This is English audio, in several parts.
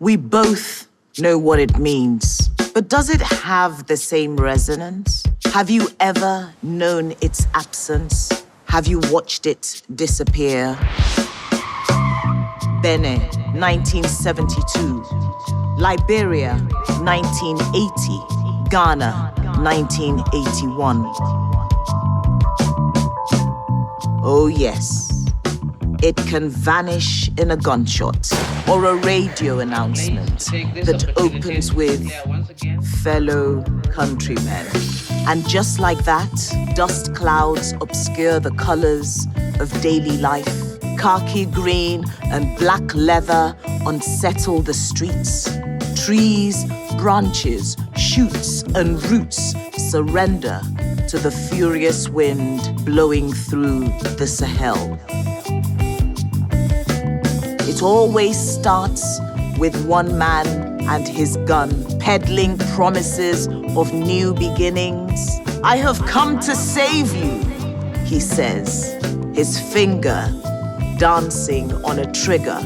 We both know what it means, but does it have the same resonance? Have you ever known its absence? Have you watched it disappear? Benin, 1972. Liberia, 1980. Ghana, 1981. Oh yes. It can vanish in a gunshot or a radio announcement that opens with fellow countrymen. And just like that, dust clouds obscure the colors of daily life. Khaki green and black leather unsettle the streets. Trees, branches, shoots and roots surrender to the furious wind blowing through the Sahel. It always starts with one man and his gun, peddling promises of new beginnings. I have come to save you, he says, his finger dancing on a trigger.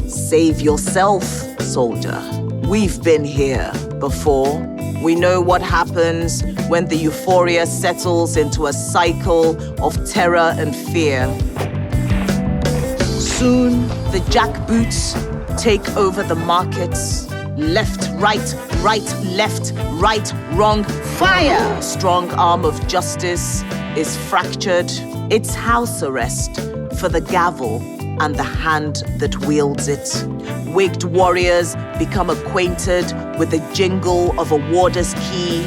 Save yourself, soldier. We've been here before. We know what happens when the euphoria settles into a cycle of terror and fear. Soon, the jackboots take over the markets. Left, right, left, right, wrong, fire! Strong arm of justice is fractured. It's house arrest for the gavel and the hand that wields it. Wigged warriors become acquainted with the jingle of a warder's key.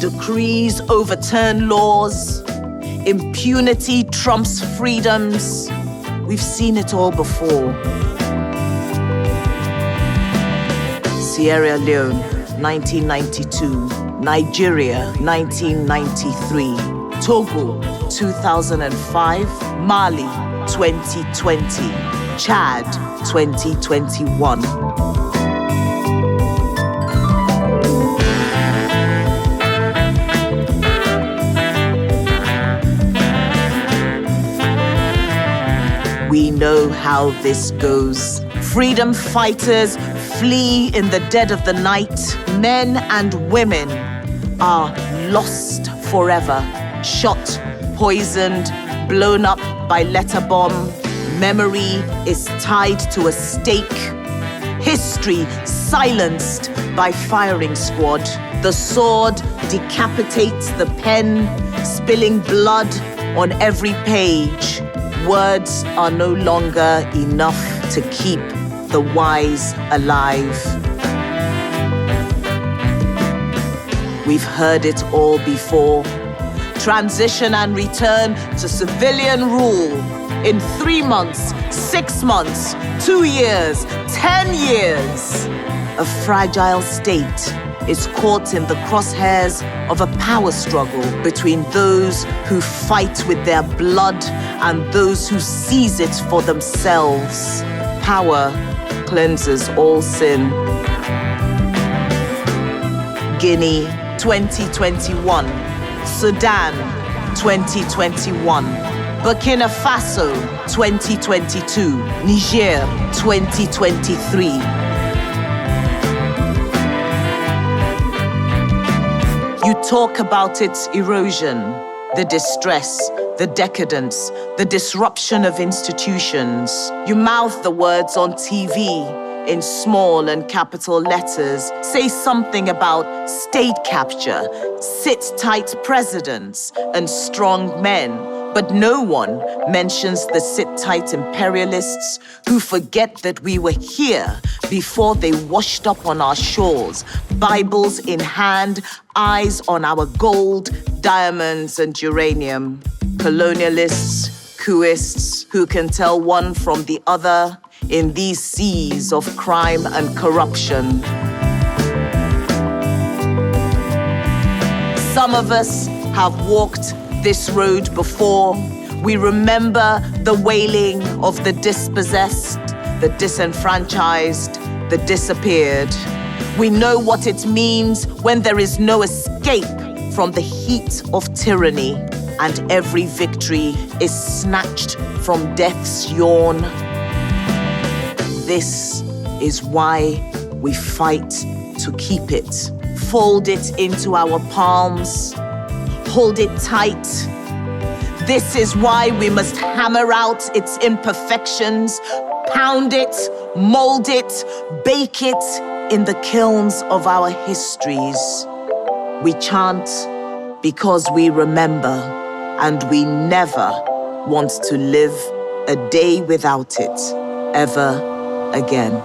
Decrees overturn laws. Impunity trumps freedoms. We've seen it all before. Sierra Leone, 1992. Nigeria, 1993. Togo, 2005. Mali, 2020. Chad, 2021. We know how this goes. Freedom fighters flee in the dead of the night. Men and women are lost forever. Shot, poisoned, blown up by letter bomb. Memory is tied to a stake. History silenced by firing squad. The sword decapitates the pen, spilling blood on every page. Words are no longer enough to keep the wise alive. We've heard it all before. Transition and return to civilian rule in 3 months, 6 months, 2 years, 10 years. A fragile state is caught in the crosshairs of a power struggle between those who fight with their blood and those who seize it for themselves. Power cleanses all sin. Guinea, 2021. Sudan, 2021. Burkina Faso, 2022. Niger, 2023. You talk about its erosion, the distress, the decadence, the disruption of institutions. You mouth the words on TV in small and capital letters. Say something about state capture, sit-tight presidents, and strong men. But no one mentions the sit-tight imperialists who forget that we were here before they washed up on our shores, Bibles in hand, eyes on our gold, diamonds, and uranium. Colonialists, coupists, who can tell one from the other in these seas of crime and corruption. Some of us have walked this road before. We remember the wailing of the dispossessed, the disenfranchised, the disappeared. We know what it means when there is no escape from the heat of tyranny, and every victory is snatched from death's yawn. This is why we fight to keep it. Fold it into our palms, hold it tight. This is why we must hammer out its imperfections, pound it, mold it, bake it in the kilns of our histories. We chant because we remember, and we never want to live a day without it ever again.